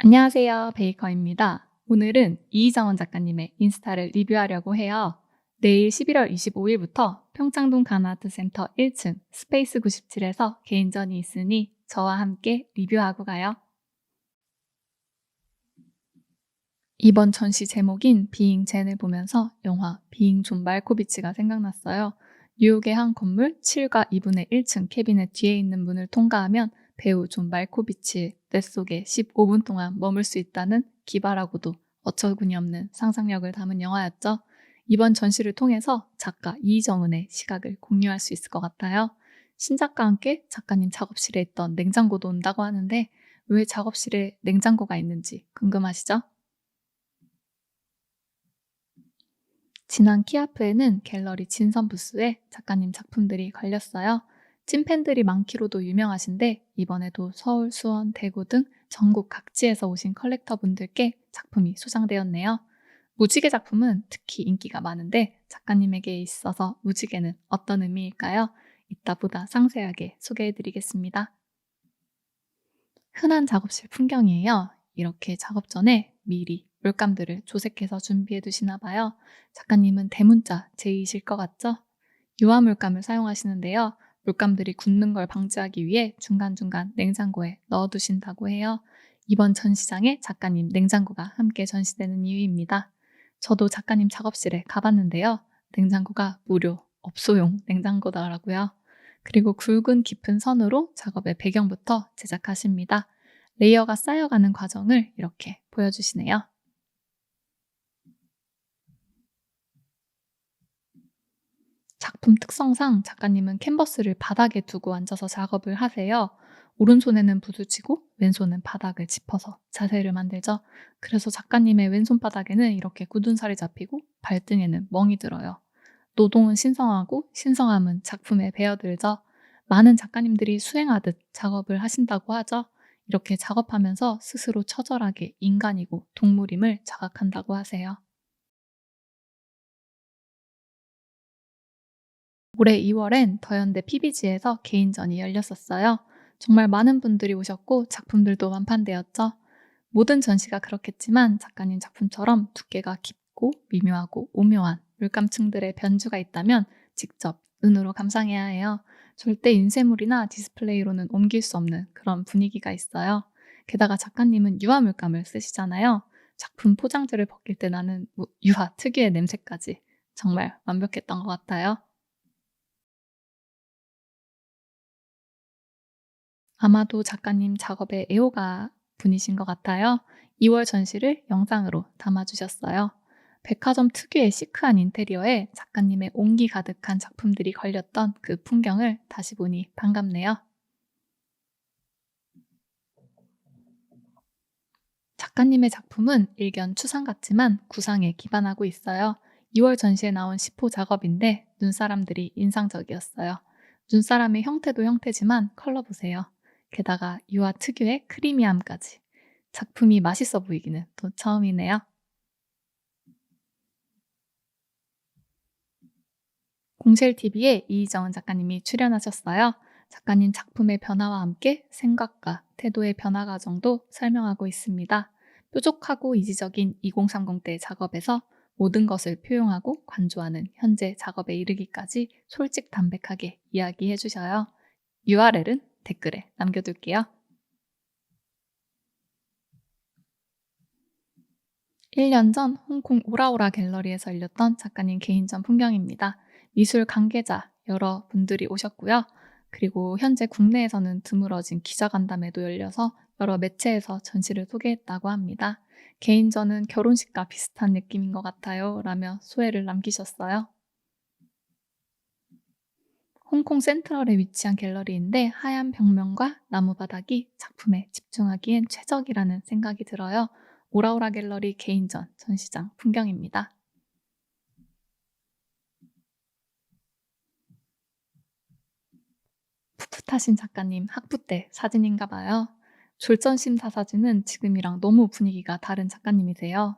안녕하세요. 베이커입니다. 오늘은 이정원 작가님의 인스타를 리뷰하려고 해요. 내일 11월 25일부터 평창동 가나아트센터 1층 스페이스 97에서 개인전이 있으니 저와 함께 리뷰하고 가요. 이번 전시 제목인 비잉 젠을 보면서 영화 비잉 존 말코비치가 생각났어요. 뉴욕의 한 건물 7과 2분의 1층 캐비넷 뒤에 있는 문을 통과하면 배우 존 말코비치의 뇌 속에 15분 동안 머물 수 있다는 기발하고도 어처구니 없는 상상력을 담은 영화였죠. 이번 전시를 통해서 작가 이정은의 시각을 공유할 수 있을 것 같아요. 신작과 함께 작가님 작업실에 있던 냉장고도 온다고 하는데 왜 작업실에 냉장고가 있는지 궁금하시죠? 지난 키아프에는 갤러리 진선 부스에 작가님 작품들이 걸렸어요. 찐팬들이 많기로도 유명하신데 이번에도 서울, 수원, 대구 등 전국 각지에서 오신 컬렉터분들께 작품이 소장되었네요. 무지개 작품은 특히 인기가 많은데 작가님에게 있어서 무지개는 어떤 의미일까요? 이따 보다 상세하게 소개해드리겠습니다. 흔한 작업실 풍경이에요. 이렇게 작업 전에 미리 물감들을 조색해서 준비해 두시나 봐요. 작가님은 대문자 제이실 것 같죠? 유화 물감을 사용하시는데요. 물감들이 굳는 걸 방지하기 위해 중간중간 냉장고에 넣어두신다고 해요. 이번 전시장에 작가님 냉장고가 함께 전시되는 이유입니다. 저도 작가님 작업실에 가봤는데요. 냉장고가 무료 업소용 냉장고더라고요. 그리고 굵은 깊은 선으로 작업의 배경부터 제작하십니다. 레이어가 쌓여가는 과정을 이렇게 보여주시네요. 작품 특성상 작가님은 캔버스를 바닥에 두고 앉아서 작업을 하세요. 오른손에는 붓을 치고 왼손은 바닥을 짚어서 자세를 만들죠. 그래서 작가님의 왼손 바닥에는 이렇게 굳은 살이 잡히고 발등에는 멍이 들어요. 노동은 신성하고 신성함은 작품에 배어들죠. 많은 작가님들이 수행하듯 작업을 하신다고 하죠. 이렇게 작업하면서 스스로 처절하게 인간이고 동물임을 자각한다고 하세요. 올해 2월엔 더현대 PBG에서 개인전이 열렸었어요. 정말 많은 분들이 오셨고 작품들도 완판되었죠. 모든 전시가 그렇겠지만 작가님 작품처럼 두께가 깊고 미묘하고 오묘한 물감층들의 변주가 있다면 직접 눈으로 감상해야 해요. 절대 인쇄물이나 디스플레이로는 옮길 수 없는 그런 분위기가 있어요. 게다가 작가님은 유화 물감을 쓰시잖아요. 작품 포장지를 벗길 때 나는 유화 특유의 냄새까지 정말 완벽했던 것 같아요. 아마도 작가님 작업의 애호가 분이신 것 같아요. 2월 전시를 영상으로 담아주셨어요. 백화점 특유의 시크한 인테리어에 작가님의 온기 가득한 작품들이 걸렸던 그 풍경을 다시 보니 반갑네요. 작가님의 작품은 일견 추상 같지만 구상에 기반하고 있어요. 2월 전시에 나온 시포 작업인데 눈사람들이 인상적이었어요. 눈사람의 형태도 형태지만 컬러 보세요. 게다가 유화 특유의 크리미함까지. 작품이 맛있어 보이기는 또 처음이네요. 공실TV에 이정은 작가님이 출연하셨어요. 작가님 작품의 변화와 함께 생각과 태도의 변화 과정도 설명하고 있습니다. 뾰족하고 이지적인 2030대 작업에서 모든 것을 표용하고 관조하는 현재 작업에 이르기까지 솔직담백하게 이야기해 주셔요. URL은 댓글에 남겨둘게요. 1년 전 홍콩 오라오라 갤러리에서 열렸던 작가님 개인전 풍경입니다. 미술 관계자 여러 분들이 오셨고요. 그리고 현재 국내에서는 드물어진 기자간담회도 열려서 여러 매체에서 전시를 소개했다고 합니다. 개인전은 결혼식과 비슷한 느낌인 것 같아요. 라며 소회를 남기셨어요. 홍콩 센트럴에 위치한 갤러리인데 하얀 벽면과 나무 바닥이 작품에 집중하기엔 최적이라는 생각이 들어요. 오라오라 갤러리 개인전 전시장 풍경입니다. 풋풋하신 작가님 학부 때 사진인가 봐요. 졸전심사 사진은 지금이랑 너무 분위기가 다른 작가님이세요.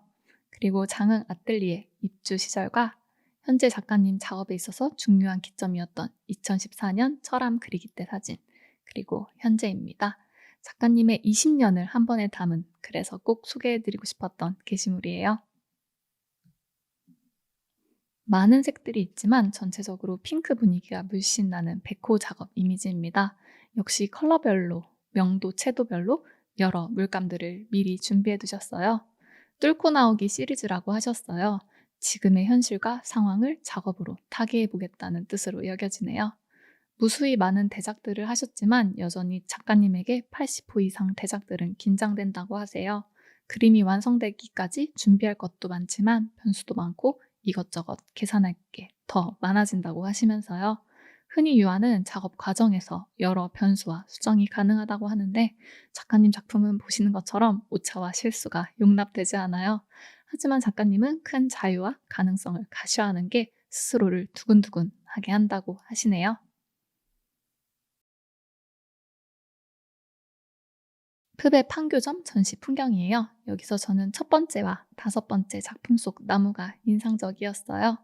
그리고 장흥 아뜰리에 입주 시절과 현재 작가님 작업에 있어서 중요한 기점이었던 2014년 철암 그리기 때 사진, 그리고 현재입니다. 작가님의 20년을 한 번에 담은, 그래서 꼭 소개해드리고 싶었던 게시물이에요. 많은 색들이 있지만 전체적으로 핑크 분위기가 물씬 나는 백호 작업 이미지입니다. 역시 컬러별로, 명도, 채도별로 여러 물감들을 미리 준비해 두셨어요. 뚫고 나오기 시리즈라고 하셨어요. 지금의 현실과 상황을 작업으로 타개해 보겠다는 뜻으로 여겨지네요. 무수히 많은 대작들을 하셨지만 여전히 작가님에게 80호 이상 대작들은 긴장된다고 하세요. 그림이 완성되기까지 준비할 것도 많지만 변수도 많고 이것저것 계산할 게 더 많아진다고 하시면서요. 흔히 유아는 작업 과정에서 여러 변수와 수정이 가능하다고 하는데 작가님 작품은 보시는 것처럼 오차와 실수가 용납되지 않아요. 하지만 작가님은 큰 자유와 가능성을 가시화하는 게 스스로를 두근두근하게 한다고 하시네요. 흡의 판교점 전시 풍경이에요. 여기서 저는 첫 번째와 다섯 번째 작품 속 나무가 인상적이었어요.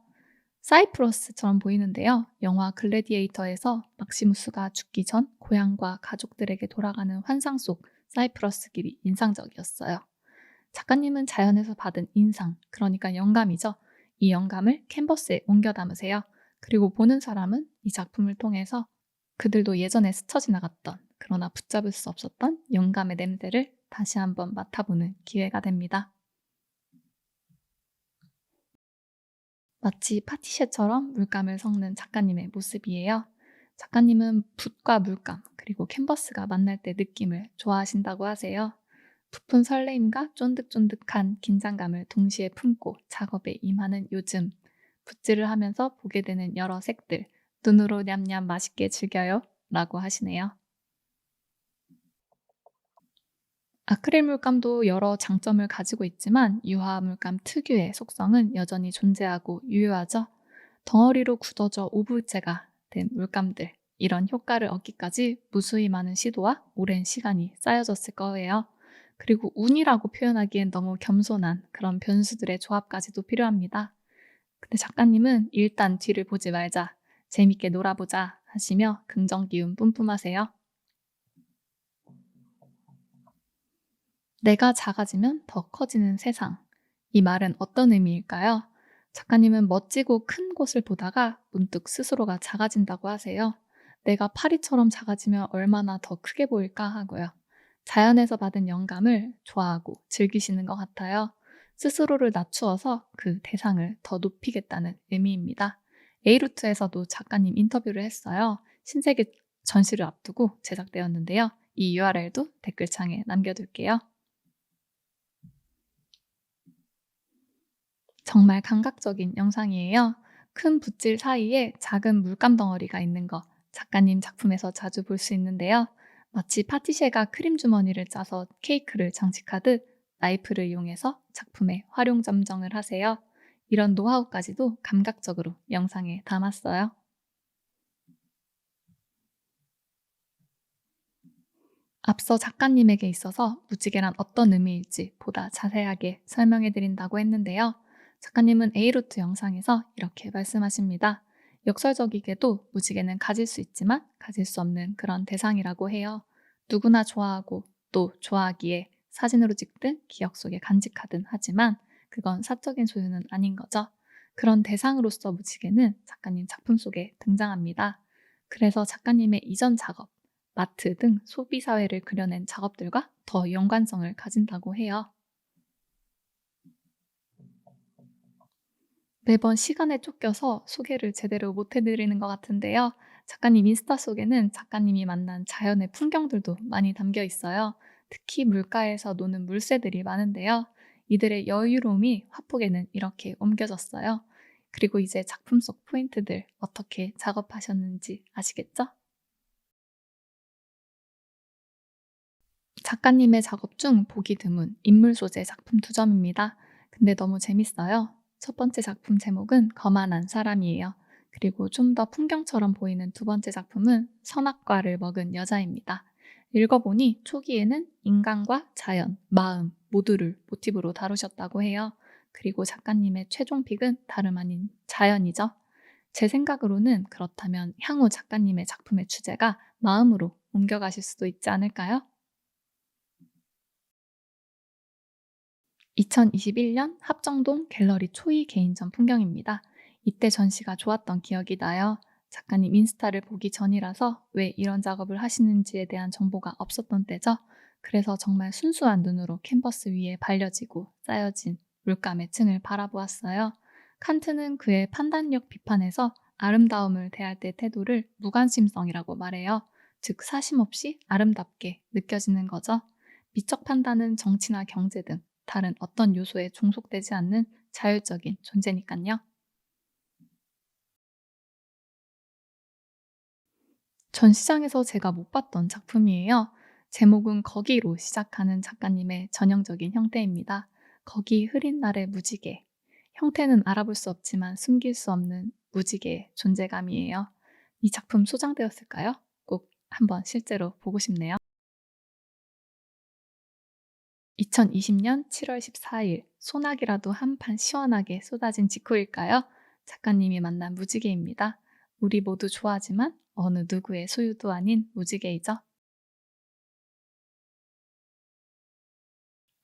사이프러스처럼 보이는데요. 영화 글래디에이터에서 막시무스가 죽기 전 고향과 가족들에게 돌아가는 환상 속 사이프러스 길이 인상적이었어요. 작가님은 자연에서 받은 인상, 그러니까 영감이죠. 이 영감을 캔버스에 옮겨 담으세요. 그리고 보는 사람은 이 작품을 통해서 그들도 예전에 스쳐 지나갔던, 그러나 붙잡을 수 없었던 영감의 냄새를 다시 한번 맡아보는 기회가 됩니다. 마치 파티셰처럼 물감을 섞는 작가님의 모습이에요. 작가님은 붓과 물감, 그리고 캔버스가 만날 때 느낌을 좋아하신다고 하세요. 부푼 설레임과 쫀득쫀득한 긴장감을 동시에 품고 작업에 임하는 요즘, 붓질을 하면서 보게 되는 여러 색들, 눈으로 냠냠 맛있게 즐겨요 라고 하시네요. 아크릴 물감도 여러 장점을 가지고 있지만 유화 물감 특유의 속성은 여전히 존재하고 유효하죠. 덩어리로 굳어져 오브제가 된 물감들, 이런 효과를 얻기까지 무수히 많은 시도와 오랜 시간이 쌓여졌을 거예요. 그리고 운이라고 표현하기엔 너무 겸손한 그런 변수들의 조합까지도 필요합니다. 근데 작가님은 일단 뒤를 보지 말자, 재밌게 놀아보자 하시며 긍정 기운 뿜뿜하세요. 내가 작아지면 더 커지는 세상. 이 말은 어떤 의미일까요? 작가님은 멋지고 큰 곳을 보다가 문득 스스로가 작아진다고 하세요. 내가 파리처럼 작아지면 얼마나 더 크게 보일까 하고요. 자연에서 받은 영감을 좋아하고 즐기시는 것 같아요. 스스로를 낮추어서 그 대상을 더 높이겠다는 의미입니다. 에이루트에서도 작가님 인터뷰를 했어요. 신세계 전시를 앞두고 제작되었는데요. 이 URL도 댓글창에 남겨둘게요. 정말 감각적인 영상이에요. 큰 붓질 사이에 작은 물감 덩어리가 있는 거 작가님 작품에서 자주 볼 수 있는데요. 마치 파티셰가 크림 주머니를 짜서 케이크를 장식하듯 나이프를 이용해서 작품에 활용 점정을 하세요. 이런 노하우까지도 감각적으로 영상에 담았어요. 앞서 작가님에게 있어서 무지개란 어떤 의미일지 보다 자세하게 설명해 드린다고 했는데요. 작가님은 A루트 영상에서 이렇게 말씀하십니다. 역설적이게도 무지개는 가질 수 있지만 가질 수 없는 그런 대상이라고 해요. 누구나 좋아하고 또 좋아하기에 사진으로 찍든 기억 속에 간직하든 하지만 그건 사적인 소유는 아닌 거죠. 그런 대상으로서 무지개는 작가님 작품 속에 등장합니다. 그래서 작가님의 이전 작업, 마트 등 소비 사회를 그려낸 작업들과 더 연관성을 가진다고 해요. 매번 시간에 쫓겨서 소개를 제대로 못 해드리는 것 같은데요. 작가님 인스타 속에는 작가님이 만난 자연의 풍경들도 많이 담겨 있어요. 특히 물가에서 노는 물새들이 많은데요. 이들의 여유로움이 화폭에는 이렇게 옮겨졌어요. 그리고 이제 작품 속 포인트들 어떻게 작업하셨는지 아시겠죠? 작가님의 작업 중 보기 드문 인물 소재 작품 두 점입니다. 근데 너무 재밌어요. 첫 번째 작품 제목은 거만한 사람이에요. 그리고 좀 더 풍경처럼 보이는 두 번째 작품은 선악과를 먹은 여자입니다. 읽어보니 초기에는 인간과 자연, 마음 모두를 모티브로 다루셨다고 해요. 그리고 작가님의 최종 픽은 다름 아닌 자연이죠. 제 생각으로는 그렇다면 향후 작가님의 작품의 주제가 마음으로 옮겨가실 수도 있지 않을까요? 2021년 합정동 갤러리 초이 개인전 풍경입니다. 이때 전시가 좋았던 기억이 나요. 작가님 인스타를 보기 전이라서 왜 이런 작업을 하시는지에 대한 정보가 없었던 때죠. 그래서 정말 순수한 눈으로 캔버스 위에 발려지고 쌓여진 물감의 층을 바라보았어요. 칸트는 그의 판단력 비판에서 아름다움을 대할 때 태도를 무관심성이라고 말해요. 즉 사심 없이 아름답게 느껴지는 거죠. 미적 판단은 정치나 경제 등 다른 어떤 요소에 종속되지 않는 자율적인 존재니깐요. 전시장에서 제가 못 봤던 작품이에요. 제목은 거기로 시작하는 작가님의 전형적인 형태입니다. 거기 흐린 날의 무지개. 형태는 알아볼 수 없지만 숨길 수 없는 무지개의 존재감이에요. 이 작품 소장되었을까요? 꼭 한번 실제로 보고 싶네요. 2020년 7월 14일, 소나기라도 한 판 시원하게 쏟아진 직후일까요? 작가님이 만난 무지개입니다. 우리 모두 좋아하지만 어느 누구의 소유도 아닌 무지개이죠.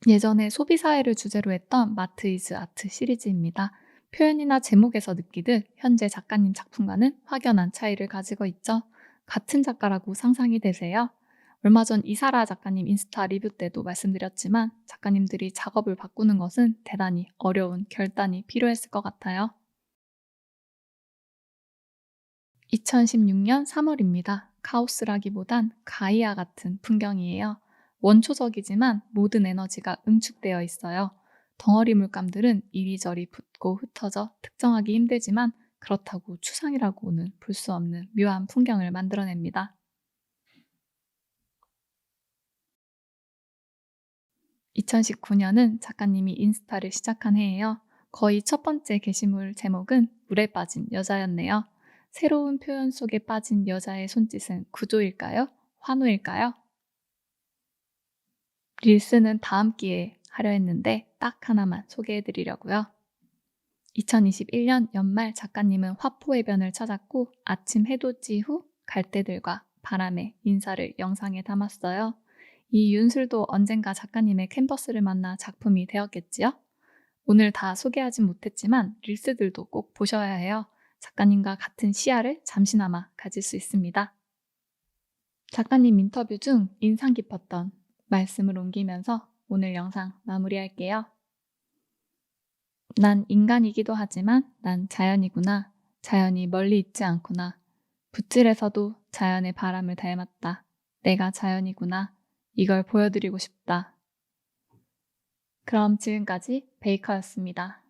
예전에 소비사회를 주제로 했던 마트 이즈 아트 시리즈입니다. 표현이나 제목에서 느끼듯 현재 작가님 작품과는 확연한 차이를 가지고 있죠. 같은 작가라고 상상이 되세요? 얼마 전 이사라 작가님 인스타 리뷰 때도 말씀드렸지만 작가님들이 작업을 바꾸는 것은 대단히 어려운 결단이 필요했을 것 같아요. 2016년 3월입니다. 카오스라기보단 가이아 같은 풍경이에요. 원초적이지만 모든 에너지가 응축되어 있어요. 덩어리 물감들은 이리저리 붙고 흩어져 특정하기 힘들지만 그렇다고 추상이라고는 볼 수 없는 묘한 풍경을 만들어냅니다. 2019년은 작가님이 인스타를 시작한 해예요. 거의 첫 번째 게시물 제목은 물에 빠진 여자였네요. 새로운 표현 속에 빠진 여자의 손짓은 구조일까요? 환호일까요? 릴스는 다음 기회에 하려 했는데 딱 하나만 소개해 드리려고요. 2021년 연말 작가님은 화포해변을 찾았고 아침 해돋이 후 갈대들과 바람의 인사를 영상에 담았어요. 이 윤술도 언젠가 작가님의 캔버스를 만나 작품이 되었겠지요? 오늘 다 소개하진 못했지만 릴스들도 꼭 보셔야 해요. 작가님과 같은 시야를 잠시나마 가질 수 있습니다. 작가님 인터뷰 중 인상 깊었던 말씀을 옮기면서 오늘 영상 마무리할게요. 난 인간이기도 하지만 난 자연이구나. 자연이 멀리 있지 않구나. 붓질에서도 자연의 바람을 닮았다. 내가 자연이구나. 이걸 보여드리고 싶다. 그럼 지금까지 베이커였습니다.